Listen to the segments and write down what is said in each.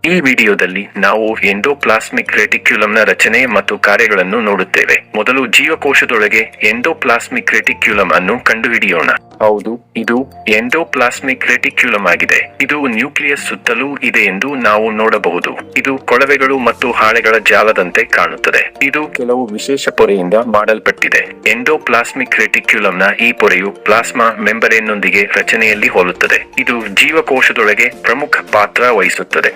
ಈ ವಿಡಿಯೋದಲ್ಲಿ ನಾವು ಎಂಡೋಪ್ಲಾಸ್ಮಿಕ್ ರೆಟಿಕ್ಯುಲಂನ ರಚನೆ ಮತ್ತು ಕಾರ್ಯಗಳನ್ನು ನೋಡುತ್ತೇವೆ. ಮೊದಲು ಜೀವಕೋಶದೊಳಗೆ ಎಂಡೋಪ್ಲಾಸ್ಮಿಕ್ ರೆಟಿಕ್ಯುಲಂ ಅನ್ನು ಕಂಡುಹಿಡಿಯೋಣ. ಹೌದು, ಇದು ಎಂಡೋಪ್ಲಾಸ್ಮಿಕ್ ರೆಟಿಕ್ಯುಲಂ ಆಗಿದೆ. ಇದು ನ್ಯೂಕ್ಲಿಯಸ್ ಸುತ್ತಲೂ ಇದೆ ಎಂದು ನಾವು ನೋಡಬಹುದು. ಇದು ಕೊಳವೆಗಳು ಮತ್ತು ಹಾಳೆಗಳ ಜಾಲದಂತೆ ಕಾಣುತ್ತದೆ. ಇದು ಕೆಲವು ವಿಶೇಷ ಪೊರೆಯಿಂದ ಮಾಡಲ್ಪಟ್ಟಿದೆ. ಎಂಡೋಪ್ಲಾಸ್ಮಿಕ್ ರೆಟಿಕ್ಯುಲಂನ ಈ ಪೊರೆಯು ಪ್ಲಾಸ್ಮಾ ಮೆಂಬರೇನ್ನೊಂದಿಗೆ ರಚನೆಯಲ್ಲಿ ಹೋಲುತ್ತದೆ. ಇದು ಜೀವಕೋಶದೊಳಗೆ ಪ್ರಮುಖ ಪಾತ್ರ ವಹಿಸುತ್ತದೆ.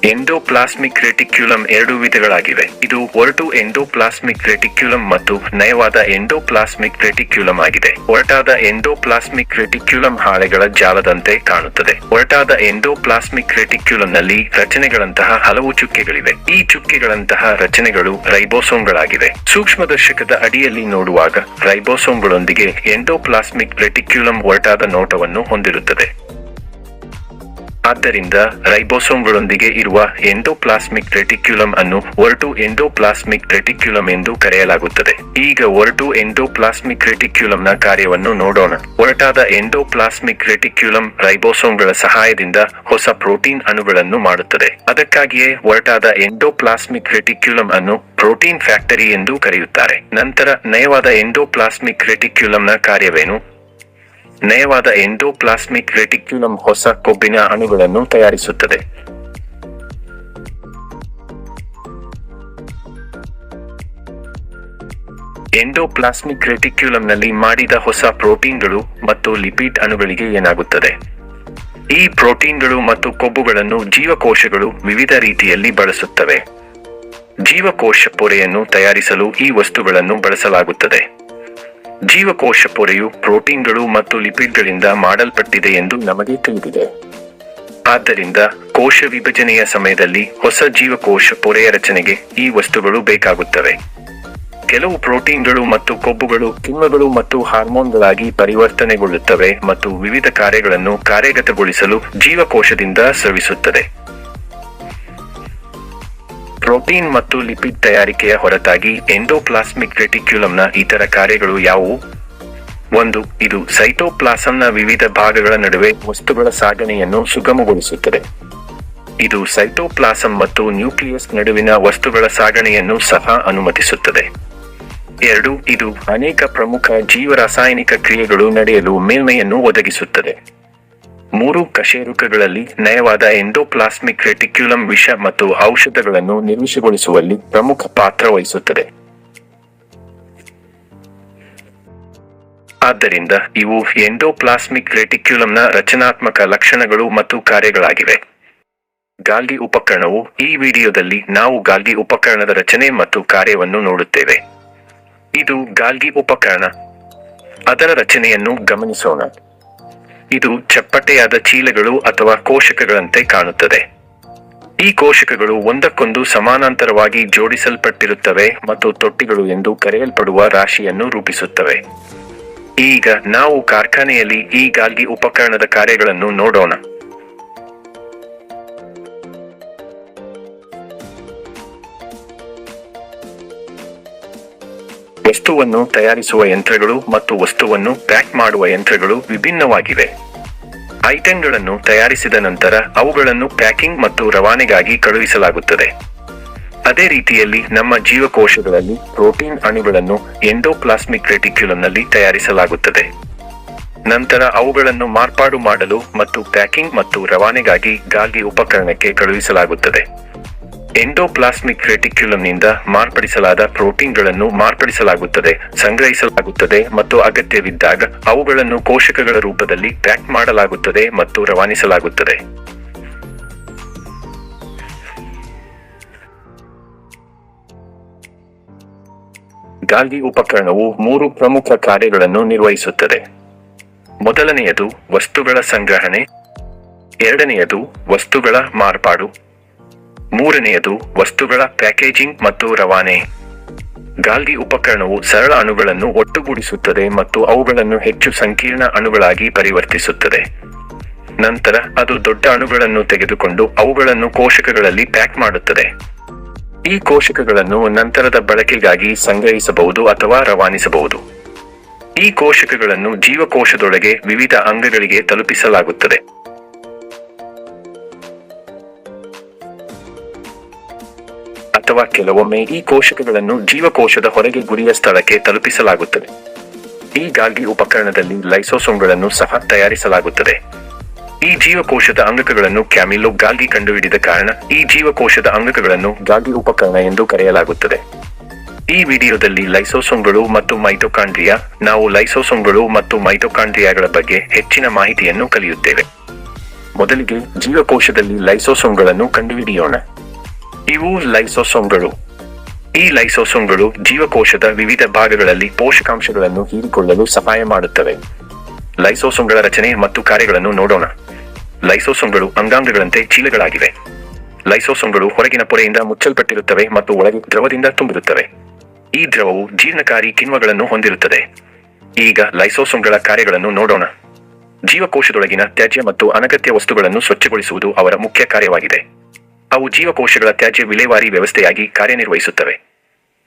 ಎಂಡೋಪ್ಲಾಸ್ಮಿಕ್ ರೆಟಿಕ್ಯುಲಂ ಎರಡು ವಿಧಗಳಾಗಿವೆ. ಇದು ಒರಟು ಎಂಡೋಪ್ಲಾಸ್ಮಿಕ್ ರೆಟಿಕ್ಯುಲಂ ಮತ್ತು ನಯವಾದ ಎಂಡೋಪ್ಲಾಸ್ಮಿಕ್ ರೆಟಿಕ್ಯುಲಂ ಆಗಿದೆ. ಒರಟಾದ ಎಂಡೋಪ್ಲಾಸ್ಮಿಕ್ ರೆಟಿಕ್ಯುಲಂ ಹಾಳೆಗಳ ಜಾಲದಂತೆ ಕಾಣುತ್ತದೆ. ಒರಟಾದ ಎಂಡೋಪ್ಲಾಸ್ಮಿಕ್ ರೆಟಿಕ್ಯುಲಂನಲ್ಲಿ ರಚನೆಗಳಂತಹ ಹಲವು ಚುಕ್ಕೆಗಳಿವೆ. ಈ ಚುಕ್ಕೆಗಳಂತಹ ರಚನೆಗಳು ರೈಬೋಸೋಮ್ಗಳಾಗಿವೆ. ಸೂಕ್ಷ್ಮದರ್ಶಕದ ಅಡಿಯಲ್ಲಿ ನೋಡುವಾಗ ರೈಬೋಸೋಮ್ಗಳೊಂದಿಗೆ ಎಂಡೋಪ್ಲಾಸ್ಮಿಕ್ ರೆಟಿಕ್ಯುಲಂ ಒರಟಾದ ನೋಟವನ್ನು ಹೊಂದಿರುತ್ತದೆ. ಆದ್ದರಿಂದ ರೈಬೋಸೋಮ್ಗಳೊಂದಿಗೆ ಇರುವ ಎಂಡೋಪ್ಲಾಸ್ಮಿಕ್ ರೆಟಿಕ್ಯುಲಂ ಅನ್ನು ಒರಟು ಎಂಡೋಪ್ಲಾಸ್ಮಿಕ್ ರೆಟಿಕ್ಯುಲಂ ಎಂದು ಕರೆಯಲಾಗುತ್ತದೆ. ಈಗ ಒರಟು ಎಂಡೋಪ್ಲಾಸ್ಮಿಕ್ ರೆಟಿಕ್ಯುಲಂನ ಕಾರ್ಯವನ್ನು ನೋಡೋಣ. ಒರಟಾದ ಎಂಡೋಪ್ಲಾಸ್ಮಿಕ್ ರೆಟಿಕ್ಯುಲಂ ರೈಬೋಸೋಮ್ಗಳ ಸಹಾಯದಿಂದ ಹೊಸ ಪ್ರೋಟೀನ್ ಅಣುಗಳನ್ನು ಮಾಡುತ್ತದೆ. ಅದಕ್ಕಾಗಿಯೇ ಒರಟಾದ ಎಂಡೋಪ್ಲಾಸ್ಮಿಕ್ ರೆಟಿಕ್ಯುಲಂ ಅನ್ನು ಪ್ರೋಟೀನ್ ಫ್ಯಾಕ್ಟರಿ ಎಂದು ಕರೆಯುತ್ತಾರೆ. ನಂತರ ನಯವಾದ ಎಂಡೋಪ್ಲಾಸ್ಮಿಕ್ ರೆಟಿಕ್ಯುಲಂನ ಕಾರ್ಯವೇನು? ನಯವಾದ ಎಂಡೋಪ್ಲಾಸ್ಮಿಕ್ ರೆಟಿಕ್ಯುಲಂ ಹೊಸ ಕೊಬ್ಬಿನ ಅಣುಗಳನ್ನು ತಯಾರಿಸುತ್ತದೆ. ಎಂಡೋಪ್ಲಾಸ್ಮಿಕ್ ರೆಟಿಕ್ಯುಲಂನಲ್ಲಿ ಮಾಡಿದ ಹೊಸ ಪ್ರೋಟೀನ್ಗಳು ಮತ್ತು ಲಿಪಿಡ್ ಅಣುಗಳಿಗೆ ಏನಾಗುತ್ತದೆ? ಈ ಪ್ರೋಟೀನ್ಗಳು ಮತ್ತು ಕೊಬ್ಬುಗಳನ್ನು ಜೀವಕೋಶಗಳು ವಿವಿಧ ರೀತಿಯಲ್ಲಿ ಬಳಸುತ್ತವೆ. ಜೀವಕೋಶ ಪೊರೆಯನ್ನು ತಯಾರಿಸಲು ಈ ವಸ್ತುಗಳನ್ನು ಬಳಸಲಾಗುತ್ತದೆ. ಜೀವಕೋಶ ಪೊರೆಯು ಪ್ರೋಟೀನ್ಗಳು ಮತ್ತು ಲಿಪಿಡ್ಗಳಿಂದ ಮಾಡಲ್ಪಟ್ಟಿದೆ ಎಂದು ನಮಗೆ ತಿಳಿದಿದೆ. ಆದ್ದರಿಂದ ಕೋಶ ವಿಭಜನೆಯ ಸಮಯದಲ್ಲಿ ಹೊಸ ಜೀವಕೋಶ ಪೊರೆಯ ರಚನೆಗೆ ಈ ವಸ್ತುಗಳು ಬೇಕಾಗುತ್ತವೆ. ಕೆಲವು ಪ್ರೋಟೀನ್ಗಳು ಮತ್ತು ಕೊಬ್ಬುಗಳು ಕಿಣ್ವಗಳು ಮತ್ತು ಹಾರ್ಮೋನ್ಗಳಾಗಿ ಪರಿವರ್ತನೆಗೊಳ್ಳುತ್ತವೆ ಮತ್ತು ವಿವಿಧ ಕಾರ್ಯಗಳನ್ನು ಕಾರ್ಯಗತಗೊಳಿಸಲು ಜೀವಕೋಶದಿಂದ ಸ್ರವಿಸುತ್ತದೆ. ಪ್ರೋಟೀನ್ ಮತ್ತು ಲಿಪಿಡ್ ತಯಾರಿಕೆಯ ಹೊರತಾಗಿ ಎಂಡೋಪ್ಲಾಸ್ಮಿಕ್ ರೆಟಿಕ್ಯುಲಂನ ಇತರ ಕಾರ್ಯಗಳು ಯಾವುವು? 1. ಇದು ಸೈಟೋಪ್ಲಾಸಂನ ವಿವಿಧ ಭಾಗಗಳ ನಡುವೆ ವಸ್ತುಗಳ ಸಾಗಣೆಯನ್ನು ಸುಗಮಗೊಳಿಸುತ್ತದೆ. ಇದು ಸೈಟೋಪ್ಲಾಸಂ ಮತ್ತು ನ್ಯೂಕ್ಲಿಯಸ್ ನಡುವಿನ ವಸ್ತುಗಳ ಸಾಗಣೆಯನ್ನು ಸಹ ಅನುಮತಿಸುತ್ತದೆ. 2. ಇದು ಅನೇಕ ಪ್ರಮುಖ ಜೀವರಾಸಾಯನಿಕ ಕ್ರಿಯೆಗಳು ನಡೆಯಲು ಮೇಲ್ಮೈಯನ್ನು ಒದಗಿಸುತ್ತದೆ. 3. ಕಶೇರುಕಗಳಲ್ಲಿ ನಯವಾದ ಎಂಡೋಪ್ಲಾಸ್ಮಿಕ್ ರೆಟಿಕ್ಯುಲಂ ವಿಷ ಮತ್ತು ಔಷಧಗಳನ್ನು ನಿರ್ವಿಷಗೊಳಿಸುವಲ್ಲಿ ಪ್ರಮುಖ ಪಾತ್ರ ವಹಿಸುತ್ತದೆ. ಆದ್ದರಿಂದ ಇವು ಎಂಡೋಪ್ಲಾಸ್ಮಿಕ್ ರೆಟಿಕ್ಯುಲಂನ ರಚನಾತ್ಮಕ ಲಕ್ಷಣಗಳು ಮತ್ತು ಕಾರ್ಯಗಳಾಗಿವೆ. ಗಾಲ್ಗಿ ಉಪಕರಣವು ಈ ವಿಡಿಯೋದಲ್ಲಿ ನಾವು ಗಾಲ್ಗಿ ಉಪಕರಣದ ರಚನೆ ಮತ್ತು ಕಾರ್ಯವನ್ನು ನೋಡುತ್ತೇವೆ. ಇದು ಗಾಲ್ಗಿ ಉಪಕರಣ. ಅದರ ರಚನೆಯನ್ನು ಗಮನಿಸೋಣ. ಇದು ಚಪ್ಪಟೆಯಾದ ಚೀಲಗಳು ಅಥವಾ ಕೋಶಕಗಳಂತೆ ಕಾಣುತ್ತದೆ. ಈ ಕೋಶಕಗಳು ಒಂದಕ್ಕೊಂದು ಸಮಾನಾಂತರವಾಗಿ ಜೋಡಿಸಲ್ಪಟ್ಟಿರುತ್ತವೆ ಮತ್ತು ತೊಟ್ಟಿಗಳು ಎಂದು ಕರೆಯಲ್ಪಡುವ ರಾಶಿಯನ್ನು ರೂಪಿಸುತ್ತವೆ. ಈಗ ನಾವು ಕಾರ್ಖಾನೆಯಲ್ಲಿ ಈ ಗಾಲ್ಗಿ ಉಪಕರಣದ ಕಾರ್ಯಗಳನ್ನು ನೋಡೋಣ. ವಸ್ತುವನ್ನು ತಯಾರಿಸುವ ಯಂತ್ರಗಳು ಮತ್ತು ವಸ್ತುವನ್ನು ಪ್ಯಾಕ್ ಮಾಡುವ ಯಂತ್ರಗಳು ವಿಭಿನ್ನವಾಗಿವೆ. ಐಟಂಗಳನ್ನು ತಯಾರಿಸಿದ ನಂತರ ಅವುಗಳನ್ನು ಪ್ಯಾಕಿಂಗ್ ಮತ್ತು ರವಾನೆಗಾಗಿ ಕಳುಹಿಸಲಾಗುತ್ತದೆ. ಅದೇ ರೀತಿಯಲ್ಲಿ ನಮ್ಮ ಜೀವಕೋಶಗಳಲ್ಲಿ ಪ್ರೋಟೀನ್ ಅಣುಗಳನ್ನು ಎಂಡೋಪ್ಲಾಸ್ಮಿಕ್ ರೆಟಿಕ್ಯುಲಂನಲ್ಲಿ ತಯಾರಿಸಲಾಗುತ್ತದೆ. ನಂತರ ಅವುಗಳನ್ನು ಮಾರ್ಪಾಡು ಮಾಡಲು ಮತ್ತು ಪ್ಯಾಕಿಂಗ್ ಮತ್ತು ರವಾನೆಗಾಗಿ ಗಾಲ್ಗಿ ಉಪಕರಣಕ್ಕೆ ಕಳುಹಿಸಲಾಗುತ್ತದೆ. ಎಂಡೋಪ್ಲಾಸ್ಮಿಕ್ ರೆಟಿಕ್ಯುಲಂನಿಂದ ಮಾರ್ಪಡಿಸಲಾದ ಪ್ರೋಟೀನ್ಗಳನ್ನು ಮಾರ್ಪಡಿಸಲಾಗುತ್ತದೆ, ಸಂಗ್ರಹಿಸಲಾಗುತ್ತದೆ ಮತ್ತು ಅಗತ್ಯವಿದ್ದಾಗ ಅವುಗಳನ್ನು ಕೋಶಕಗಳ ರೂಪದಲ್ಲಿ ಪ್ಯಾಕ್ ಮಾಡಲಾಗುತ್ತದೆ ಮತ್ತು ರವಾನಿಸಲಾಗುತ್ತದೆ. ಗಾಲ್ಗಿ ಉಪಕರಣವು 3 ಪ್ರಮುಖ ಕಾರ್ಯಗಳನ್ನು ನಿರ್ವಹಿಸುತ್ತದೆ. ಮೊದಲನೆಯದು ವಸ್ತುಗಳ ಸಂಗ್ರಹಣೆ, ಎರಡನೆಯದು ವಸ್ತುಗಳ ಮಾರ್ಪಾಡು, ಮೂರನೆಯದು ವಸ್ತುಗಳ ಪ್ಯಾಕೇಜಿಂಗ್ ಮತ್ತು ರವಾನೆ. ಗಾಲ್ಗಿ ಉಪಕರಣವು ಸರಳ ಅಣುಗಳನ್ನು ಒಟ್ಟುಗೂಡಿಸುತ್ತದೆ ಮತ್ತು ಅವುಗಳನ್ನು ಹೆಚ್ಚು ಸಂಕೀರ್ಣ ಅಣುಗಳಾಗಿ ಪರಿವರ್ತಿಸುತ್ತದೆ. ನಂತರ ಅದು ದೊಡ್ಡ ಅಣುಗಳನ್ನು ತೆಗೆದುಕೊಂಡು ಅವುಗಳನ್ನು ಕೋಶಕಗಳಲ್ಲಿ ಪ್ಯಾಕ್ ಮಾಡುತ್ತದೆ. ಈ ಕೋಶಕಗಳನ್ನು ನಂತರದ ಬಳಕೆಗಾಗಿ ಸಂಗ್ರಹಿಸಬಹುದು ಅಥವಾ ರವಾನಿಸಬಹುದು. ಈ ಕೋಶಕಗಳನ್ನು ಜೀವಕೋಶದೊಳಗೆ ವಿವಿಧ ಅಂಗಗಳಿಗೆ ತಲುಪಿಸಲಾಗುತ್ತದೆ. ಅಥವಾ ಕೆಲವೊಮ್ಮೆ ಈ ಕೋಶಕಗಳನ್ನು ಜೀವಕೋಶದ ಹೊರಗೆ ಗುರಿಯ ಸ್ಥಳಕ್ಕೆ ತಲುಪಿಸಲಾಗುತ್ತದೆ. ಈ ಗಾಲ್ಗಿ ಉಪಕರಣದಲ್ಲಿ ಲೈಸೋಸೋಮ್ಗಳನ್ನು ಸಹ ತಯಾರಿಸಲಾಗುತ್ತದೆ. ಈ ಜೀವಕೋಶದ ಅಂಗಕಗಳನ್ನು ಕ್ಯಾಮಿಲ್ಲೊ ಗಾಲ್ಗಿ ಕಂಡುಹಿಡಿದ ಕಾರಣ ಈ ಜೀವಕೋಶದ ಅಂಗಕಗಳನ್ನು ಗಾಲ್ಗಿ ಉಪಕರಣ ಎಂದು ಕರೆಯಲಾಗುತ್ತದೆ. ಈ ವಿಡಿಯೋದಲ್ಲಿ ಲೈಸೋಸೋಮ್ಗಳು ಮತ್ತು ಮೈಟೊಕಾಂಡ್ರಿಯಾ, ನಾವು ಲೈಸೋಸೋಮ್ಗಳು ಮತ್ತು ಮೈಟೊಕಾಂಡ್ರಿಯಾಗಳ ಬಗ್ಗೆ ಹೆಚ್ಚಿನ ಮಾಹಿತಿಯನ್ನು ಕಲಿಯುತ್ತೇವೆ. ಮೊದಲಿಗೆ ಜೀವಕೋಶದಲ್ಲಿ ಲೈಸೋಸೋಮ್ಗಳನ್ನು ಕಂಡುಹಿಡಿಯೋಣ. ಇವು ಲೈಸೋಸೋಮ್ಗಳು. ಈ ಲೈಸೋಸೋಮ್ಗಳು ಜೀವಕೋಶದ ವಿವಿಧ ಭಾಗಗಳಲ್ಲಿ ಪೋಷಕಾಂಶಗಳನ್ನು ಹೀರಿಕೊಳ್ಳಲು ಸಹಾಯ ಮಾಡುತ್ತವೆ. ಲೈಸೋಸೋಮ್ಗಳ ರಚನೆ ಮತ್ತು ಕಾರ್ಯಗಳನ್ನು ನೋಡೋಣ. ಲೈಸೋಸೋಮ್ಗಳು ಅಂಗಾಂಗಗಳಂತೆ ಚೀಲಗಳಾಗಿವೆ. ಲೈಸೋಸೋಮ್ಗಳು ಹೊರಗಿನ ಪೊರೆಯಿಂದ ಮುಚ್ಚಲ್ಪಟ್ಟಿರುತ್ತವೆ ಮತ್ತು ಒಳಗೆ ದ್ರವದಿಂದ ತುಂಬಿರುತ್ತವೆ. ಈ ದ್ರವವು ಜೀರ್ಣಕಾರಿ ಕಿಣ್ವಗಳನ್ನು ಹೊಂದಿರುತ್ತದೆ. ಈಗ ಲೈಸೋಸೋಮ್ಗಳ ಕಾರ್ಯಗಳನ್ನು ನೋಡೋಣ. ಜೀವಕೋಶದೊಳಗಿನ ತ್ಯಾಜ್ಯ ಮತ್ತು ಅನಗತ್ಯ ವಸ್ತುಗಳನ್ನು ಸ್ವಚ್ಛಗೊಳಿಸುವುದು ಅವರ ಮುಖ್ಯ ಕಾರ್ಯವಾಗಿದೆ. ಅವು ಜೀವಕೋಶಗಳ ತ್ಯಾಜ್ಯ ವಿಲೇವಾರಿ ವ್ಯವಸ್ಥೆಯಾಗಿ ಕಾರ್ಯನಿರ್ವಹಿಸುತ್ತವೆ.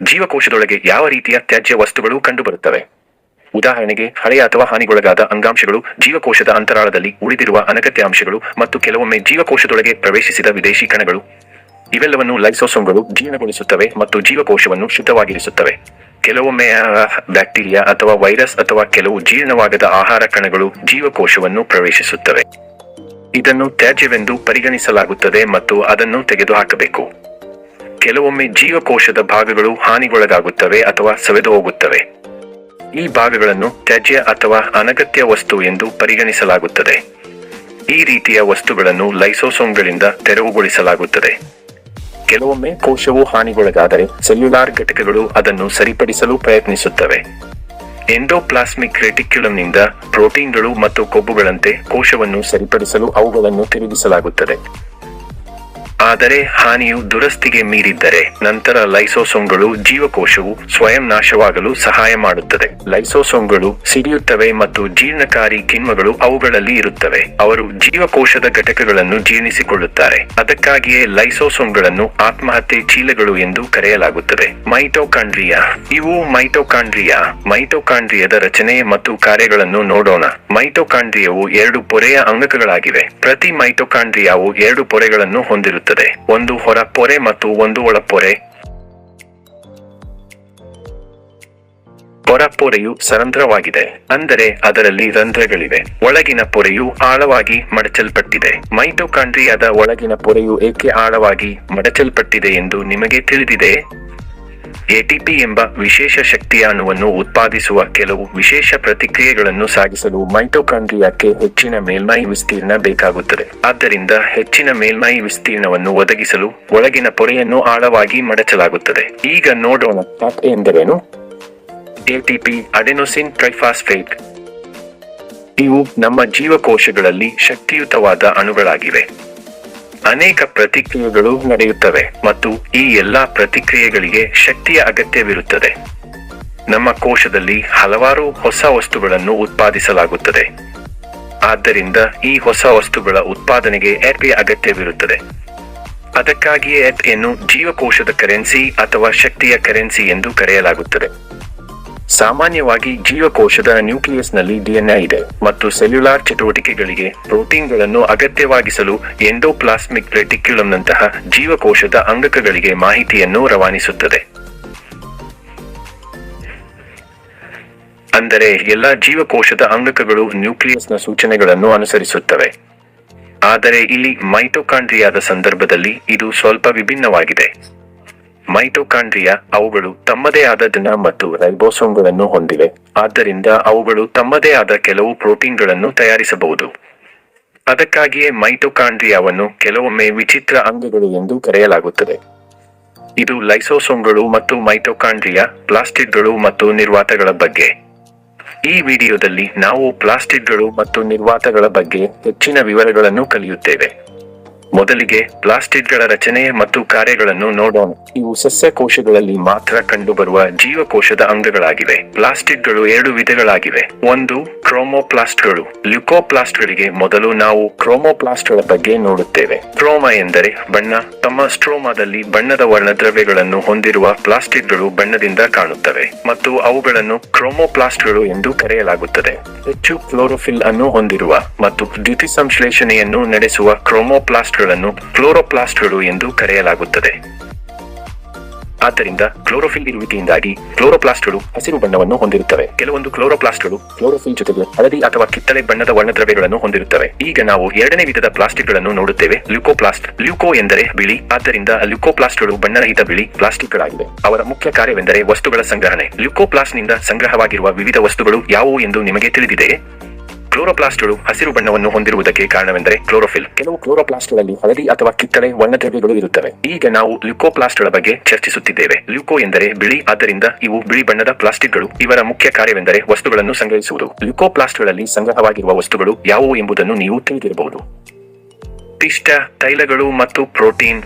ಜೀವಕೋಶದೊಳಗೆ ಯಾವ ರೀತಿಯ ತ್ಯಾಜ್ಯ ವಸ್ತುಗಳು ಕಂಡುಬರುತ್ತವೆ? ಉದಾಹರಣೆಗೆ, ಹಳೆಯ ಅಥವಾ ಹಾನಿಗೊಳಗಾದ ಅಂಗಾಂಶಗಳು, ಜೀವಕೋಶದ ಅಂತರಾಳದಲ್ಲಿ ಉಳಿದಿರುವ ಅನಗತ್ಯ ಅಂಶಗಳು ಮತ್ತು ಕೆಲವೊಮ್ಮೆ ಜೀವಕೋಶದೊಳಗೆ ಪ್ರವೇಶಿಸಿದ ವಿದೇಶಿ ಕಣಗಳು. ಇವೆಲ್ಲವನ್ನು ಲೈಸೋಸೋಮ್ಗಳು ಜೀರ್ಣಗೊಳಿಸುತ್ತವೆ ಮತ್ತು ಜೀವಕೋಶವನ್ನು ಶುದ್ಧವಾಗಿರಿಸುತ್ತವೆ. ಕೆಲವೊಮ್ಮೆ ಬ್ಯಾಕ್ಟೀರಿಯಾ ಅಥವಾ ವೈರಸ್ ಅಥವಾ ಕೆಲವು ಜೀರ್ಣವಾಗದ ಆಹಾರ ಕಣಗಳು ಜೀವಕೋಶವನ್ನು ಪ್ರವೇಶಿಸುತ್ತವೆ. ಇದನ್ನು ತ್ಯಾಜ್ಯವೆಂದು ಪರಿಗಣಿಸಲಾಗುತ್ತದೆ ಮತ್ತು ಅದನ್ನು ತೆಗೆದುಹಾಕಬೇಕು. ಕೆಲವೊಮ್ಮೆ ಜೀವಕೋಶದ ಭಾಗಗಳು ಹಾನಿಗೊಳಗಾಗುತ್ತವೆ ಅಥವಾ ಸವೆದು ಹೋಗುತ್ತವೆ. ಈ ಭಾಗಗಳನ್ನು ತ್ಯಾಜ್ಯ ಅಥವಾ ಅನಗತ್ಯ ವಸ್ತು ಎಂದು ಪರಿಗಣಿಸಲಾಗುತ್ತದೆ. ಈ ರೀತಿಯ ವಸ್ತುಗಳನ್ನು ಲೈಸೋಸೋಮ್ಗಳಿಂದ ತೆರವುಗೊಳಿಸಲಾಗುತ್ತದೆ. ಕೆಲವೊಮ್ಮೆ ಕೋಶವು ಹಾನಿಗೊಳಗಾದರೆ ಸೆಲ್ಯುಲಾರ್ ಘಟಕಗಳು ಅದನ್ನು ಸರಿಪಡಿಸಲು ಪ್ರಯತ್ನಿಸುತ್ತವೆ. ಎಂಡೋಪ್ಲಾಸ್ಮಿಕ್ ರೆಟಿಕ್ಯುಲಮ್ನಿಂದ ಪ್ರೋಟೀನ್ಗಳು ಮತ್ತು ಕೊಬ್ಬುಗಳಂತೆ ಕೋಶವನ್ನು ಸರಿಪಡಿಸಲು ಅವುಗಳನ್ನು ತಿರುಗಿಸಲಾಗುತ್ತದೆ. ಆದರೆ ಹಾನಿಯು ದುರಸ್ತಿಗೆ ಮೀರಿದ್ದರೆ ನಂತರ ಲೈಸೋಸೋಮ್ಗಳು ಜೀವಕೋಶವು ಸ್ವಯಂ ನಾಶವಾಗಲು ಸಹಾಯ ಮಾಡುತ್ತದೆ. ಲೈಸೋಸೋಮ್ಗಳು ಸಿಡಿಯುತ್ತವೆ ಮತ್ತು ಜೀರ್ಣಕಾರಿ ಕಿಣ್ವಗಳು ಅವುಗಳಲ್ಲಿ ಇರುತ್ತವೆ. ಅವರು ಜೀವಕೋಶದ ಘಟಕಗಳನ್ನು ಜೀರ್ಣಿಸಿಕೊಳ್ಳುತ್ತಾರೆ. ಅದಕ್ಕಾಗಿಯೇ ಲೈಸೋಸೋಮ್ಗಳನ್ನು ಆತ್ಮಹತ್ಯೆ ಚೀಲಗಳು ಎಂದು ಕರೆಯಲಾಗುತ್ತದೆ. ಮೈಟೊಕಾಂಡ್ರಿಯಾ. ಇವು ಮೈಟೊಕಾಂಡ್ರಿಯಾದ ರಚನೆ ಮತ್ತು ಕಾರ್ಯಗಳನ್ನು ನೋಡೋಣ. ಮೈಟೊಕಾಂಡ್ರಿಯವು 2 ಪೊರೆಯ ಅಂಗಕಗಳಾಗಿವೆ. ಪ್ರತಿ ಮೈಟೊಕಾಂಡ್ರಿಯಾವು 2 ಪೊರೆಗಳನ್ನು ಹೊಂದಿರುತ್ತದೆ. ಒಂದು ಹೊರ ಪೊರೆ ಮತ್ತು ಒಂದು ಒಳಪೊರೆ. ಹೊರ ಪೊರೆಯು ಸರಂಧ್ರವಾಗಿದೆ, ಅಂದರೆ ಅದರಲ್ಲಿ ರಂಧ್ರಗಳಿವೆ. ಒಳಗಿನ ಪೊರೆಯು ಆಳವಾಗಿ ಮಡಚಲ್ಪಟ್ಟಿದೆ. ಮೈಟೊಕಾಂಡ್ರಿಯಾದ ಒಳಗಿನ ಪೊರೆಯು ಏಕೆ ಆಳವಾಗಿ ಮಡಚಲ್ಪಟ್ಟಿದೆ ಎಂದು ನಿಮಗೆ ತಿಳಿದಿದೆಯೇ? ಎಟಿಪಿ ಎಂಬ ವಿಶೇಷ ಶಕ್ತಿಯ ಅಣುವನ್ನು ಉತ್ಪಾದಿಸುವ ಕೆಲವು ವಿಶೇಷ ಪ್ರತಿಕ್ರಿಯೆಗಳನ್ನು ಸಾಗಿಸಲು ಮೈಟೊಕಾಂಡ್ರಿಯಾಕ್ಕೆ ಹೆಚ್ಚಿನ ಮೇಲ್ಮೈ ವಿಸ್ತೀರ್ಣ ಬೇಕಾಗುತ್ತದೆ. ಆದ್ದರಿಂದ ಹೆಚ್ಚಿನ ಮೇಲ್ಮೈ ವಿಸ್ತೀರ್ಣವನ್ನು ಒದಗಿಸಲು ಒಳಗಿನ ಪೊರೆಯನ್ನು ಆಳವಾಗಿ ಮಡಚಲಾಗುತ್ತದೆ. ಈಗ ನೋಡೋಣ ಎಂದರೇನು. ATP, adenosine triphosphate. ಇವು ನಮ್ಮ ಜೀವಕೋಶಗಳಲ್ಲಿ ಶಕ್ತಿಯುತವಾದ ಅಣುಗಳಾಗಿವೆ. ಅನೇಕ ಪ್ರತಿಕ್ರಿಯೆಗಳು ನಡೆಯುತ್ತವೆ ಮತ್ತು ಈ ಎಲ್ಲಾ ಪ್ರತಿಕ್ರಿಯೆಗಳಿಗೆ ಶಕ್ತಿಯ ಅಗತ್ಯವಿರುತ್ತದೆ. ನಮ್ಮ ಕೋಶದಲ್ಲಿ ಹಲವಾರು ಹೊಸ ವಸ್ತುಗಳನ್ನು ಉತ್ಪಾದಿಸಲಾಗುತ್ತದೆ. ಆದ್ದರಿಂದ ಈ ಹೊಸ ವಸ್ತುಗಳ ಉತ್ಪಾದನೆಗೆ ಎಟಿಪಿ ಅಗತ್ಯವಿರುತ್ತದೆ. ಅದಕ್ಕಾಗಿಯೇ ಎಟಿಪಿಯನ್ನು ಜೀವಕೋಶದ ಕರೆನ್ಸಿ ಅಥವಾ ಶಕ್ತಿಯ ಕರೆನ್ಸಿ ಎಂದು ಕರೆಯಲಾಗುತ್ತದೆ. ಸಾಮಾನ್ಯವಾಗಿ ಜೀವಕೋಶದ ನ್ಯೂಕ್ಲಿಯಸ್ನಲ್ಲಿ ಡಿಎನ್ಎ ಇದೆ ಮತ್ತು ಸೆಲ್ಯುಲಾರ್ ಚಟುವಟಿಕೆಗಳಿಗೆ ಪ್ರೋಟೀನ್ಗಳನ್ನು ಅಗತ್ಯವಾಗಿಸಲು ಎಂಡೋಪ್ಲಾಸ್ಮಿಕ್ ರೆಟಿಕ್ಯುಲಮ್ನಂತಹ ಜೀವಕೋಶದ ಅಂಗಕಗಳಿಗೆ ಮಾಹಿತಿಯನ್ನು ರವಾನಿಸುತ್ತದೆ. ಅಂದರೆ ಎಲ್ಲ ಜೀವಕೋಶದ ಅಂಗಕಗಳು ನ್ಯೂಕ್ಲಿಯಸ್ನ ಸೂಚನೆಗಳನ್ನು ಅನುಸರಿಸುತ್ತವೆ. ಆದರೆ ಇಲ್ಲಿ ಮೈಟೊಕಾಂಡ್ರಿಯಾದ ಸಂದರ್ಭದಲ್ಲಿ ಇದು ಸ್ವಲ್ಪ ವಿಭಿನ್ನವಾಗಿದೆ. ಮೈಟೊಕಾಂಡ್ರಿಯಾ ಅವುಗಳು ತಮ್ಮದೇ ಆದ ಡಿಎನ್ಎ ಮತ್ತು ರೈಬೋಸೋಮ್ಗಳನ್ನು ಹೊಂದಿವೆ. ಆದ್ದರಿಂದ ಅವುಗಳು ತಮ್ಮದೇ ಆದ ಕೆಲವು ಪ್ರೋಟೀನ್ಗಳನ್ನು ತಯಾರಿಸಬಹುದು. ಅದಕ್ಕಾಗಿಯೇ ಮೈಟೊಕಾಂಡ್ರಿಯಾವನ್ನು ಕೆಲವೊಮ್ಮೆ ವಿಚಿತ್ರ ಅಂಗಗಳು ಎಂದು ಕರೆಯಲಾಗುತ್ತದೆ. ಇದು ಲೈಸೋಸೋಮ್ಗಳು ಮತ್ತು ಮೈಟೊಕಾಂಡ್ರಿಯಾ, ಪ್ಲಾಸ್ಟಿಡ್ಗಳು ಮತ್ತು ನಿರ್ವಾತಗಳ ಬಗ್ಗೆ. ಈ ವಿಡಿಯೋದಲ್ಲಿ ನಾವು ಪ್ಲಾಸ್ಟಿಡ್ಗಳು ಮತ್ತು ನಿರ್ವಾತಗಳ ಬಗ್ಗೆ ಹೆಚ್ಚಿನ ವಿವರಗಳನ್ನು ಕಲಿಯುತ್ತೇವೆ. ಮೊದಲಿಗೆ ಪ್ಲಾಸ್ಟಿಡ್ಗಳ ರಚನೆ ಮತ್ತು ಕಾರ್ಯಗಳನ್ನು ನೋಡೋಣ. ಇವು ಸಸ್ಯಕೋಶಗಳಲ್ಲಿ ಮಾತ್ರ ಕಂಡುಬರುವ ಜೀವಕೋಶದ ಅಂಗಗಳಾಗಿವೆ. ಪ್ಲಾಸ್ಟಿಡ್ಗಳು 2 ವಿಧಗಳಾಗಿವೆ. ಒಂದು ಕ್ರೋಮೋಪ್ಲಾಸ್ಟ್ಗಳು. ಲ್ಯುಕೋಪ್ಲಾಸ್ಟ್ಗಳಿಗೆ ಮೊದಲು ನಾವು ಕ್ರೋಮೋಪ್ಲಾಸ್ಟ್ಗಳ ಬಗ್ಗೆ ನೋಡುತ್ತೇವೆ. ಕ್ರೋಮ ಎಂದರೆ ಬಣ್ಣ. ತಮ್ಮ ಸ್ಟ್ರೋಮಾದಲ್ಲಿ ಬಣ್ಣದ ವರ್ಣದ್ರವ್ಯಗಳನ್ನು ಹೊಂದಿರುವ ಪ್ಲಾಸ್ಟಿಡ್ಗಳು ಬಣ್ಣದಿಂದ ಕಾಣುತ್ತವೆ ಮತ್ತು ಅವುಗಳನ್ನು ಕ್ರೋಮೋಪ್ಲಾಸ್ಟ್ಗಳು ಎಂದು ಕರೆಯಲಾಗುತ್ತದೆ. ಹೆಚ್ಚು ಕ್ಲೋರೋಫಿಲ್ ಅನ್ನು ಹೊಂದಿರುವ ಮತ್ತು ದ್ಯುತಿಸಂಶ್ಲೇಷಣೆಯನ್ನು ನಡೆಸುವ ಕ್ರೋಮೋಪ್ಲಾಸ್ಟ್ಗಳನ್ನು ಫ್ಲೋರೋಪ್ಲಾಸ್ಟ್ಗಳು ಎಂದು ಕರೆಯಲಾಗುತ್ತದೆ. ಆದ್ದರಿಂದ ಕ್ಲೋರೋಫಿಲ್ ಇರುವಿಕೆಯಿಂದಾಗಿ ಕ್ಲೋರೋಪ್ಲಾಸ್ಟ್ಗಳು ಹಸಿರು ಬಣ್ಣವನ್ನು ಹೊಂದಿರುತ್ತವೆ. ಕೆಲವೊಂದು ಕ್ಲೋರೋಪ್ಲಾಸ್ಟ್ಗಳು ಕ್ಲೋರೋಫಿಲ್ ಜೊತೆಗೆ ಹಳದಿ ಅಥವಾ ಕಿತ್ತಳೆ ಬಣ್ಣದ ವರ್ಣದ್ರವ್ಯಗಳನ್ನು ಹೊಂದಿರುತ್ತವೆ. ಈಗ ನಾವು ಎರಡನೇ ವಿಧದ ಪ್ಲಾಸ್ಟಿಕ್ಗಳನ್ನು ನೋಡುತ್ತೇವೆ, ಲ್ಯೂಕೋಪ್ಲಾಸ್ಟ್. ಲ್ಯೂಕೋ ಎಂದರೆ ಬಿಳಿ, ಆದ್ದರಿಂದ ಲ್ಯೂಕೋಪ್ಲಾಸ್ಟ್ಗಳು ಬಣ್ಣರಹಿತ ಬಿಳಿ ಪ್ಲಾಸ್ಟಿಕ್ಗಳಾಗಿವೆ. ಅವರ ಮುಖ್ಯ ಕಾರ್ಯವೆಂದರೆ ವಸ್ತುಗಳ ಸಂಗ್ರಹಣೆ. ಲ್ಯೂಕೋಪ್ಲಾಸ್ಟ್ನಿಂದ ಸಂಗ್ರಹವಾಗಿರುವ ವಿವಿಧ ವಸ್ತುಗಳು ಯಾವುವು ಎಂದು ನಿಮಗೆ ತಿಳಿದಿದೆಯೇ? ಕ್ಲೋರೋಪ್ಲಾಸ್ಟ್ಗಳು ಹಸಿರು ಬಣ್ಣವನ್ನು ಹೊಂದಿರುವುದಕ್ಕೆ ಕಾರಣವೆಂದರೆ ಕ್ಲೋರೋಫಿಲ್. ಕೆಲವು ಕ್ಲೋರೋಪ್ಲಾಸ್ಟ್ಗಳಲ್ಲಿ ಹಳದಿ ಅಥವಾ ಕಿತ್ತಳೆ ವರ್ಣದ್ರವ್ಯಗಳು ಇರುತ್ತವೆ. ಈಗ ನಾವು ಲ್ಯೂಕೋಪ್ಲಾಸ್ಟ್ಗಳ ಬಗ್ಗೆ ಚರ್ಚಿಸುತ್ತಿದ್ದೇವೆ. ಲ್ಯೂಕೋ ಎಂದರೆ ಬಿಳಿ, ಆದ್ದರಿಂದ ಇವು ಬಿಳಿ ಬಣ್ಣದ ಪ್ಲಾಸ್ಟಿಕ್ಗಳು. ಇವರ ಮುಖ್ಯ ಕಾರ್ಯವೆಂದರೆ ವಸ್ತುಗಳನ್ನು ಸಂಗ್ರಹಿಸುವುದು. ಲ್ಯೂಕೋಪ್ಲಾಸ್ಟ್ಗಳಲ್ಲಿ ಸಂಗ್ರಹವಾಗಿರುವ ವಸ್ತುಗಳು ಯಾವುವು ಎಂಬುದನ್ನು ನೀವು ತಿಳಿದಿರಬಹುದು. ಪಿಷ್ಟ, ತೈಲಗಳು ಮತ್ತು ಪ್ರೋಟೀನ್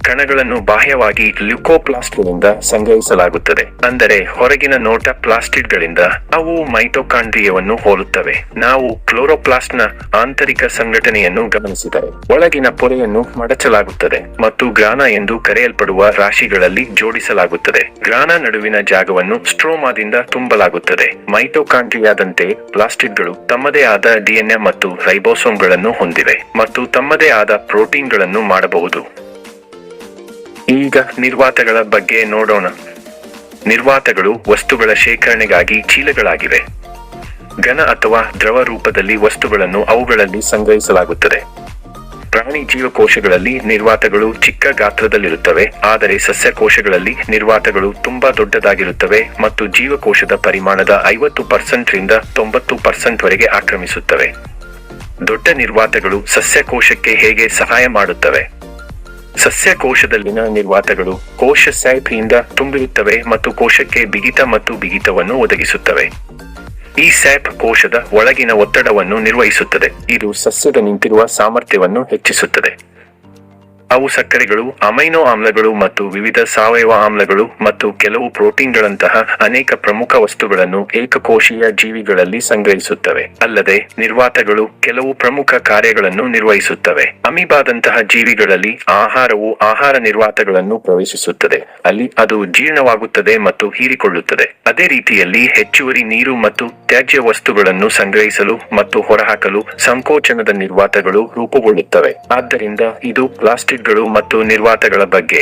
ಕಣಗಳನ್ನು ಬಾಹ್ಯವಾಗಿ ಲ್ಯೂಕೋಪ್ಲಾಸ್ಟ್ಗಳಿಂದ ಸಂಗ್ರಹಿಸಲಾಗುತ್ತದೆ. ಅಂದರೆ ಹೊರಗಿನ ನೋಟ ಪ್ಲಾಸ್ಟಿಡ್ಗಳಿಂದ. ಅವು ಮೈಟೊಕಾಂಡ್ರಿಯವನ್ನು ಹೋಲುತ್ತವೆ. ನಾವು ಕ್ಲೋರೋಪ್ಲಾಸ್ಟ್ನ ಆಂತರಿಕ ಸಂಘಟನೆಯನ್ನು ಗಮನಿಸಿದರೆ ಒಳಗಿನ ಪೊರೆಯನ್ನು ಮಡಚಲಾಗುತ್ತದೆ ಮತ್ತು ಗ್ರಾನ ಎಂದು ಕರೆಯಲ್ಪಡುವ ರಾಶಿಗಳಲ್ಲಿ ಜೋಡಿಸಲಾಗುತ್ತದೆ. ಗ್ರಾನ ನಡುವಿನ ಜಾಗವನ್ನು ಸ್ಟ್ರೋಮಾದಿಂದ ತುಂಬಲಾಗುತ್ತದೆ. ಮೈಟೊಕಾಂಡ್ರಿಯಾದಂತೆ ಪ್ಲಾಸ್ಟಿಡ್ಗಳು ತಮ್ಮದೇ ಆದ ಡಿಎನ್ಎ ಮತ್ತು ರೈಬೋಸೋಮ್ಗಳನ್ನು ಹೊಂದಿವೆ ಮತ್ತು ತಮ್ಮದೇ ಆದ ಪ್ರೋಟೀನ್ಗಳನ್ನು ಮಾಡಬಹುದು. ಈಗ ನಿರ್ವಾತಗಳ ಬಗ್ಗೆ ನೋಡೋಣ. ನಿರ್ವಾತಗಳು ವಸ್ತುಗಳ ಶೇಖರಣೆಗಾಗಿ ಚೀಲಗಳಾಗಿವೆ. ಘನ ಅಥವಾ ದ್ರವ ರೂಪದಲ್ಲಿ ವಸ್ತುಗಳನ್ನು ಅವುಗಳಲ್ಲಿ ಸಂಗ್ರಹಿಸಲಾಗುತ್ತದೆ. ಪ್ರಾಣಿ ಜೀವಕೋಶಗಳಲ್ಲಿ ನಿರ್ವಾತಗಳು ಚಿಕ್ಕ ಗಾತ್ರದಲ್ಲಿರುತ್ತವೆ, ಆದರೆ ಸಸ್ಯಕೋಶಗಳಲ್ಲಿ ನಿರ್ವಾತಗಳು ತುಂಬಾ ದೊಡ್ಡದಾಗಿರುತ್ತವೆ ಮತ್ತು ಜೀವಕೋಶದ ಪರಿಮಾಣದ 50% ರಿಂದ 90% ವರೆಗೆ ಆಕ್ರಮಿಸುತ್ತವೆ. ದೊಡ್ಡ ನಿರ್ವಾತಗಳು ಸಸ್ಯಕೋಶಕ್ಕೆ ಹೇಗೆ ಸಹಾಯ ಮಾಡುತ್ತವೆ? ಸಸ್ಯಕೋಶದಲ್ಲಿನ ನಿರ್ವಾತಗಳು ಕೋಶ ಸ್ಯಾಪ್ನಿಂದ ತುಂಬಿರುತ್ತವೆ ಮತ್ತು ಕೋಶಕ್ಕೆ ಬಿಗಿತ ಮತ್ತು ಬಿಗಿತವನ್ನು ಒದಗಿಸುತ್ತವೆ. ಈ ಸ್ಯಾಪ್ ಕೋಶದ ಒಳಗಿನ ಒತ್ತಡವನ್ನು ನಿರ್ವಹಿಸುತ್ತದೆ. ಇದು ಸಸ್ಯದ ನಿಂತಿರುವ ಸಾಮರ್ಥ್ಯವನ್ನು ಹೆಚ್ಚಿಸುತ್ತದೆ. ಅವು ಸಕ್ಕರೆಗಳು, ಅಮೈನೋ ಆಮ್ಲಗಳು ಮತ್ತು ವಿವಿಧ ಸಾವಯವ ಆಮ್ಲಗಳು ಮತ್ತು ಕೆಲವು ಪ್ರೋಟೀನ್ಗಳಂತಹ ಅನೇಕ ಪ್ರಮುಖ ವಸ್ತುಗಳನ್ನು ಏಕಕೋಶೀಯ ಜೀವಿಗಳಲ್ಲಿ ಸಂಗ್ರಹಿಸುತ್ತವೆ. ಅಲ್ಲದೆ ನಿರ್ವಾತಗಳು ಕೆಲವು ಪ್ರಮುಖ ಕಾರ್ಯಗಳನ್ನು ನಿರ್ವಹಿಸುತ್ತವೆ. ಅಮೀಬಾದಂತಹ ಜೀವಿಗಳಲ್ಲಿ ಆಹಾರವು ಆಹಾರ ನಿರ್ವಾತಗಳನ್ನು ಪ್ರವೇಶಿಸುತ್ತದೆ. ಅಲ್ಲಿ ಅದು ಜೀರ್ಣವಾಗುತ್ತದೆ ಮತ್ತು ಹೀರಿಕೊಳ್ಳುತ್ತದೆ. ಅದೇ ರೀತಿಯಲ್ಲಿ ಹೆಚ್ಚುವರಿ ನೀರು ಮತ್ತು ತ್ಯಾಜ್ಯ ವಸ್ತುಗಳನ್ನು ಸಂಗ್ರಹಿಸಲು ಮತ್ತು ಹೊರಹಾಕಲು ಸಂಕೋಚನದ ನಿರ್ವಾತಗಳು ರೂಪುಗೊಳ್ಳುತ್ತವೆ. ಆದ್ದರಿಂದ ಇದು ಪ್ಲಾಸ್ಟಿಕ್ಗಳು ಮತ್ತು ನಿರ್ವಾತಗಳ ಬಗ್ಗೆ.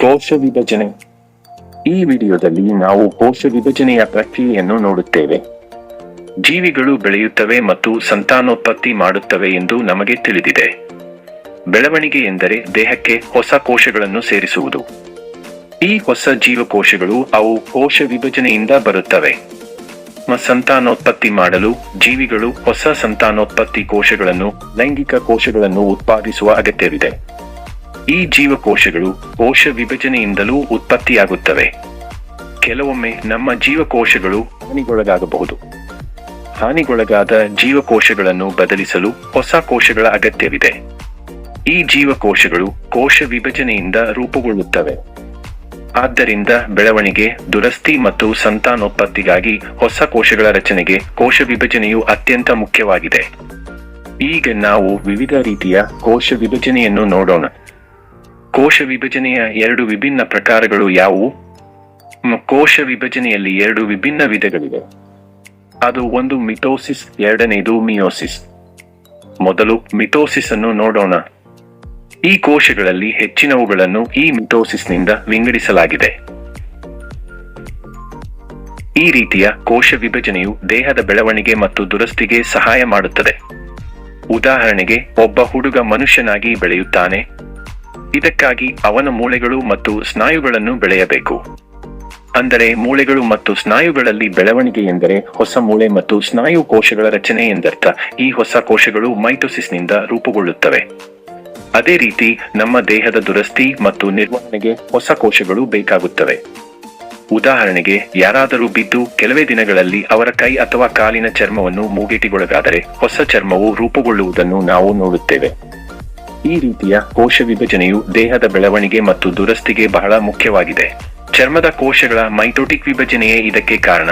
ಕೋಶ ವಿಭಜನೆ. ಈ ವಿಡಿಯೋದಲ್ಲಿ ನಾವು ಕೋಶ ವಿಭಜನೆಯ ಪ್ರಕ್ರಿಯೆಯನ್ನು ನೋಡುತ್ತೇವೆ. ಜೀವಿಗಳು ಬೆಳೆಯುತ್ತವೆ ಮತ್ತು ಸಂತಾನೋತ್ಪತ್ತಿ ಮಾಡುತ್ತವೆ ಎಂದು ನಮಗೆ ತಿಳಿದಿದೆ. ಬೆಳವಣಿಗೆ ಎಂದರೆ ದೇಹಕ್ಕೆ ಹೊಸ ಕೋಶಗಳನ್ನು ಸೇರಿಸುವುದು. ಈ ಹೊಸ ಜೀವಕೋಶಗಳು ಅವು ಕೋಶ ವಿಭಜನೆಯಿಂದ ಬರುತ್ತವೆ. ಸಂತಾನೋತ್ಪತ್ತಿ ಮಾಡಲು ಜೀವಿಗಳು ಹೊಸ ಸಂತಾನೋತ್ಪತ್ತಿ ಕೋಶಗಳನ್ನು, ಲೈಂಗಿಕ ಕೋಶಗಳನ್ನು ಉತ್ಪಾದಿಸುವ ಅಗತ್ಯವಿದೆ. ಈ ಜೀವಕೋಶಗಳು ಕೋಶ ವಿಭಜನೆಯಿಂದಲೂ ಉತ್ಪತ್ತಿಯಾಗುತ್ತವೆ. ಕೆಲವೊಮ್ಮೆ ನಮ್ಮ ಜೀವಕೋಶಗಳು ಹಾನಿಗೊಳಗಾಗಬಹುದು. ಹಾನಿಗೊಳಗಾದ ಜೀವಕೋಶಗಳನ್ನು ಬದಲಿಸಲು ಹೊಸ ಕೋಶಗಳ ಅಗತ್ಯವಿದೆ. ಈ ಜೀವಕೋಶಗಳು ಕೋಶ ವಿಭಜನೆಯಿಂದ ರೂಪುಗೊಳ್ಳುತ್ತವೆ. ಆದ್ದರಿಂದ ಬೆಳವಣಿಗೆ, ದುರಸ್ತಿ ಮತ್ತು ಸಂತಾನೋತ್ಪತ್ತಿಗಾಗಿ ಹೊಸ ಕೋಶಗಳ ರಚನೆಗೆ ಕೋಶ ವಿಭಜನೆಯು ಅತ್ಯಂತ ಮುಖ್ಯವಾಗಿದೆ. ಈಗ ನಾವು ವಿವಿಧ ರೀತಿಯ ಕೋಶ ವಿಭಜನೆಯನ್ನು ನೋಡೋಣ. ಕೋಶ ವಿಭಜನೆಯ 2 ವಿಭಿನ್ನ ಪ್ರಕಾರಗಳು ಯಾವುವು? ಕೋಶ ವಿಭಜನೆಯಲ್ಲಿ 2 ವಿಭಿನ್ನ ವಿಧಗಳಿವೆ. ಅದು ಒಂದು ಮಿಟೋಸಿಸ್, ಎರಡನೆಯದು ಮಿಯೋಸಿಸ್. ಮೊದಲು ಮಿಟೋಸಿಸ್ ಅನ್ನು ನೋಡೋಣ. ಈ ಕೋಶಗಳಲ್ಲಿ ಹೆಚ್ಚಿನವುಗಳನ್ನು ಈ ಮಿಟೋಸಿಸ್ನಿಂದ ವಿಂಗಡಿಸಲಾಗಿದೆ. ಈ ರೀತಿಯ ಕೋಶ ವಿಭಜನೆಯು ದೇಹದ ಬೆಳವಣಿಗೆ ಮತ್ತು ದುರಸ್ತಿಗೆ ಸಹಾಯ ಮಾಡುತ್ತದೆ. ಉದಾಹರಣೆಗೆ, ಒಬ್ಬ ಹುಡುಗ ಮನುಷ್ಯನಾಗಿ ಬೆಳೆಯುತ್ತಾನೆ. ಇದಕ್ಕಾಗಿ ಅವನ ಮೂಳೆಗಳು ಮತ್ತು ಸ್ನಾಯುಗಳನ್ನು ಬೆಳೆಯಬೇಕು. ಅಂದರೆ ಮೂಳೆಗಳು ಮತ್ತು ಸ್ನಾಯುಗಳಲ್ಲಿ ಬೆಳವಣಿಗೆ ಎಂದರೆ ಹೊಸ ಮೂಳೆ ಮತ್ತು ಸ್ನಾಯು ಕೋಶಗಳ ರಚನೆ ಎಂದರ್ಥ. ಈ ಹೊಸ ಕೋಶಗಳು ಮೈಟೋಸಿಸ್ನಿಂದ ರೂಪುಗೊಳ್ಳುತ್ತವೆ. ಅದೇ ರೀತಿ ನಮ್ಮ ದೇಹದ ದುರಸ್ತಿ ಮತ್ತು ನಿರ್ವಹಣೆಗೆ ಹೊಸ ಕೋಶಗಳು ಬೇಕಾಗುತ್ತವೆ. ಉದಾಹರಣೆಗೆ, ಯಾರಾದರೂ ಬಿದ್ದು ಕೆಲವೇ ದಿನಗಳಲ್ಲಿ ಅವರ ಕೈ ಅಥವಾ ಕಾಲಿನ ಚರ್ಮವನ್ನು ಮೂಗೇಟಿಗೊಳಗಾದರೆ ಹೊಸ ಚರ್ಮವು ರೂಪುಗೊಳ್ಳುವುದನ್ನು ನಾವು ನೋಡುತ್ತೇವೆ. ಈ ರೀತಿಯ ಕೋಶ ವಿಭಜನೆಯು ದೇಹದ ಬೆಳವಣಿಗೆ ಮತ್ತು ದುರಸ್ತಿಗೆ ಬಹಳ ಮುಖ್ಯವಾಗಿದೆ. ಚರ್ಮದ ಕೋಶಗಳ ಮೈಟೋಟಿಕ್ ವಿಭಜನೆಯೇ ಇದಕ್ಕೆ ಕಾರಣ.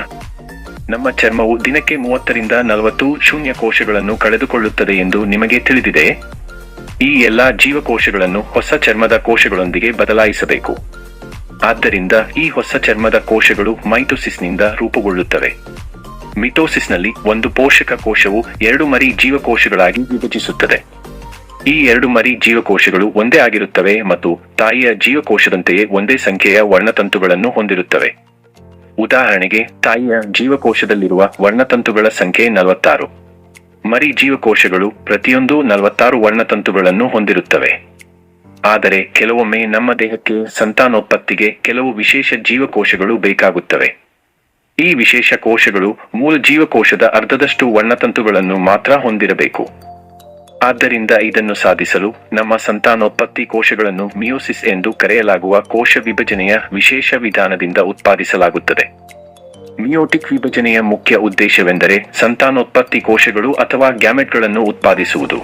ನಮ್ಮ ಚರ್ಮವು ದಿನಕ್ಕೆ 30 ರಿಂದ 40 ಶೂನ್ಯ ಕೋಶಗಳನ್ನು ಕಳೆದುಕೊಳ್ಳುತ್ತದೆ ಎಂದು ನಿಮಗೆ ತಿಳಿದಿದೆ. ಈ ಎಲ್ಲಾ ಜೀವಕೋಶಗಳನ್ನು ಹೊಸ ಚರ್ಮದ ಕೋಶಗಳೊಂದಿಗೆ ಬದಲಾಯಿಸಬೇಕು. ಆದ್ದರಿಂದ ಈ ಹೊಸ ಚರ್ಮದ ಕೋಶಗಳು ಮೈಟೋಸಿಸ್ನಿಂದ ರೂಪುಗೊಳ್ಳುತ್ತವೆ. ಮಿಟೋಸಿಸ್ನಲ್ಲಿ ಒಂದು ಪೋಷಕ ಕೋಶವು 2 ಮರಿ ಜೀವಕೋಶಗಳಾಗಿ ವಿಭಜಿಸುತ್ತದೆ. ಈ ಎರಡು ಮರಿ ಜೀವಕೋಶಗಳು ಒಂದೇ ಆಗಿರುತ್ತವೆ ಮತ್ತು ತಾಯಿಯ ಜೀವಕೋಶದಂತೆಯೇ ಒಂದೇ ಸಂಖ್ಯೆಯ ವರ್ಣತಂತುಗಳನ್ನು ಹೊಂದಿರುತ್ತವೆ. ಉದಾಹರಣೆಗೆ, ತಾಯಿಯ ಜೀವಕೋಶದಲ್ಲಿರುವ ವರ್ಣತಂತುಗಳ ಸಂಖ್ಯೆ 46. ಮರಿ ಜೀವಕೋಶಗಳು ಪ್ರತಿಯೊಂದೂ 46 ವರ್ಣತಂತುಗಳನ್ನು ಹೊಂದಿರುತ್ತವೆ. ಆದರೆ ಕೆಲವೊಮ್ಮೆ ನಮ್ಮ ದೇಹಕ್ಕೆ ಸಂತಾನೋತ್ಪತ್ತಿಗೆ ಕೆಲವು ವಿಶೇಷ ಜೀವಕೋಶಗಳು ಬೇಕಾಗುತ್ತವೆ. ಈ ವಿಶೇಷ ಕೋಶಗಳು ಮೂಲ ಜೀವಕೋಶದ ಅರ್ಧದಷ್ಟು ವರ್ಣತಂತುಗಳನ್ನು ಮಾತ್ರ ಹೊಂದಿರಬೇಕು. ಆದ್ದರಿಂದ ಇದನ್ನು ಸಾಧಿಸಲು ನಮ್ಮ ಸಂತಾನೋತ್ಪತ್ತಿ ಕೋಶಗಳನ್ನು ಮಿಯೋಸಿಸ್ ಎಂದು ಕರೆಯಲಾಗುವ ಕೋಶ ವಿಭಜನೆಯ ವಿಶೇಷ ವಿಧಾನದಿಂದ ಉತ್ಪಾದಿಸಲಾಗುತ್ತದೆ. ಮಿಯೋಟಿಕ್ ವಿಭಜನೆಯ ಮುಖ್ಯ ಉದ್ದೇಶವೆಂದರೆ ಸಂತಾನೋತ್ಪತ್ತಿ ಕೋಶಗಳು ಅಥವಾ ಗ್ಯಾಮೆಟ್ಗಳನ್ನು ಉತ್ಪಾದಿಸುವುದು.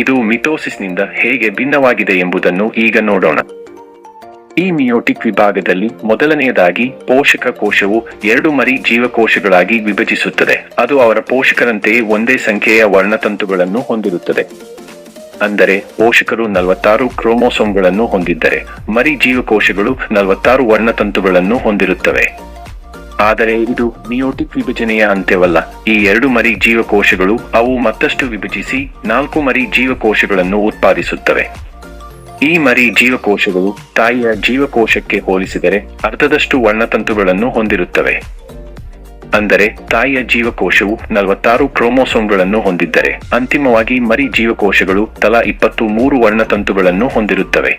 ಇದು ಮಿಟೋಸಿಸ್ನಿಂದ ಹೇಗೆ ಭಿನ್ನವಾಗಿದೆ ಎಂಬುದನ್ನು ಈಗ ನೋಡೋಣ. ಈ ಮಿಯೋಟಿಕ್ ವಿಭಾಗದಲ್ಲಿ ಮೊದಲನೆಯದಾಗಿ ಪೋಷಕ ಕೋಶವು 2 ಮರಿ ಜೀವಕೋಶಗಳಾಗಿ ವಿಭಜಿಸುತ್ತದೆ. ಅದು ಅವರ ಪೋಷಕರಂತೆಯೇ ಒಂದೇ ಸಂಖ್ಯೆಯ ವರ್ಣತಂತುಗಳನ್ನು ಹೊಂದಿರುತ್ತದೆ. ಅಂದರೆ ಪೋಷಕರು 46 ಕ್ರೋಮೋಸೋಮ್ಗಳನ್ನು ಹೊಂದಿದ್ದರೆ ಮರಿ ಜೀವಕೋಶಗಳು 46 ವರ್ಣತಂತುಗಳನ್ನು ಹೊಂದಿರುತ್ತವೆ. ಆದರೆ ಇದು ಮಿಯೋಟಿಕ್ ವಿಭಜನೆಯ ಅಂತ್ಯವಲ್ಲ. ಈ 2 ಮರಿ ಜೀವಕೋಶಗಳು ಅವು ಮತ್ತಷ್ಟು ವಿಭಜಿಸಿ 4 ಮರಿ ಜೀವಕೋಶಗಳನ್ನು ಉತ್ಪಾದಿಸುತ್ತವೆ. ಈ ಮರಿ ಜೀವಕೋಶಗಳು ತಾಯಿಯ ಜೀವಕೋಶಕ್ಕೆ ಹೋಲಿಸಿದರೆ ಅರ್ಧದಷ್ಟು ವರ್ಣತಂತುಗಳನ್ನು ಹೊಂದಿರುತ್ತವೆ. ಅಂದರೆ ತಾಯಿಯ ಜೀವಕೋಶವು 46 ಕ್ರೋಮೋಸೋಮ್ಗಳನ್ನು ಹೊಂದಿದ್ದರೆ ಅಂತಿಮವಾಗಿ ಮರಿ ಜೀವಕೋಶಗಳು ತಲಾ 23 ವರ್ಣತಂತುಗಳನ್ನು ಹೊಂದಿರುತ್ತವೆ.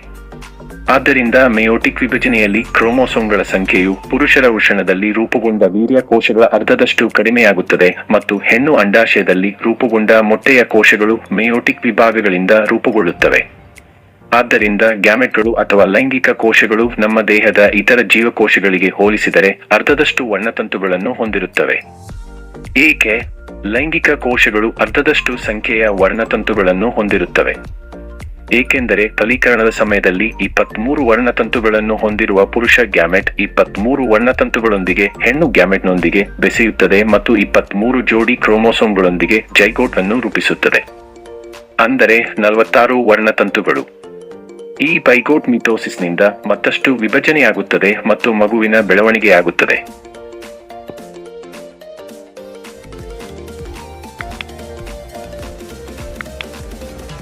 ಆದ್ದರಿಂದ ಮೆಯೋಟಿಕ್ ವಿಭಜನೆಯಲ್ಲಿ ಕ್ರೋಮೋಸೋಮ್ಗಳ ಸಂಖ್ಯೆಯು ಪುರುಷರ ವೃಷಣದಲ್ಲಿ ರೂಪುಗೊಂಡ ವೀರ್ಯ ಕೋಶಗಳ ಅರ್ಧದಷ್ಟು ಕಡಿಮೆಯಾಗುತ್ತದೆ ಮತ್ತು ಹೆಣ್ಣು ಅಂಡಾಶಯದಲ್ಲಿ ರೂಪುಗೊಂಡ ಮೊಟ್ಟೆಯ ಕೋಶಗಳು ಮೆಯೋಟಿಕ್ ವಿಭಾಗಗಳಿಂದ ರೂಪುಗೊಳ್ಳುತ್ತವೆ. ಆದ್ದರಿಂದ ಗ್ಯಾಮೆಟ್ಗಳು ಅಥವಾ ಲೈಂಗಿಕ ಕೋಶಗಳು ನಮ್ಮ ದೇಹದ ಇತರ ಜೀವಕೋಶಗಳಿಗೆ ಹೋಲಿಸಿದರೆ ಅರ್ಧದಷ್ಟು ವರ್ಣತಂತುಗಳನ್ನು ಹೊಂದಿರುತ್ತವೆ. ಏಕೆ? ಲೈಂಗಿಕ ಕೋಶಗಳು ಅರ್ಧದಷ್ಟು ಸಂಖ್ಯೆಯ ವರ್ಣತಂತುಗಳನ್ನು ಹೊಂದಿರುತ್ತವೆ. ಏಕೆಂದರೆ ಫಲೀಕರಣದ ಸಮಯದಲ್ಲಿ 23 ವರ್ಣತಂತುಗಳನ್ನು ಹೊಂದಿರುವ ಪುರುಷ ಗ್ಯಾಮೆಟ್ 23 ವರ್ಣತಂತುಗಳೊಂದಿಗೆ ಹೆಣ್ಣು ಗ್ಯಾಮೆಟ್ನೊಂದಿಗೆ ಬೆಸೆಯುತ್ತದೆ ಮತ್ತು 23 ಜೋಡಿ ಕ್ರೋಮೋಸೋಮ್ಗಳೊಂದಿಗೆ ಜೈಗೋಟ್ ಅನ್ನು ರೂಪಿಸುತ್ತದೆ. ಅಂದರೆ 46 ವರ್ಣತಂತುಗಳು. ಈ ಬೈಗೋಟ್ ಮಿಟೋಸಿಸ್ನಿಂದ ಮತ್ತಷ್ಟು ವಿಭಜನೆಯಾಗುತ್ತದೆ ಮತ್ತು ಮಗುವಿನ ಬೆಳವಣಿಗೆಯಾಗುತ್ತದೆ.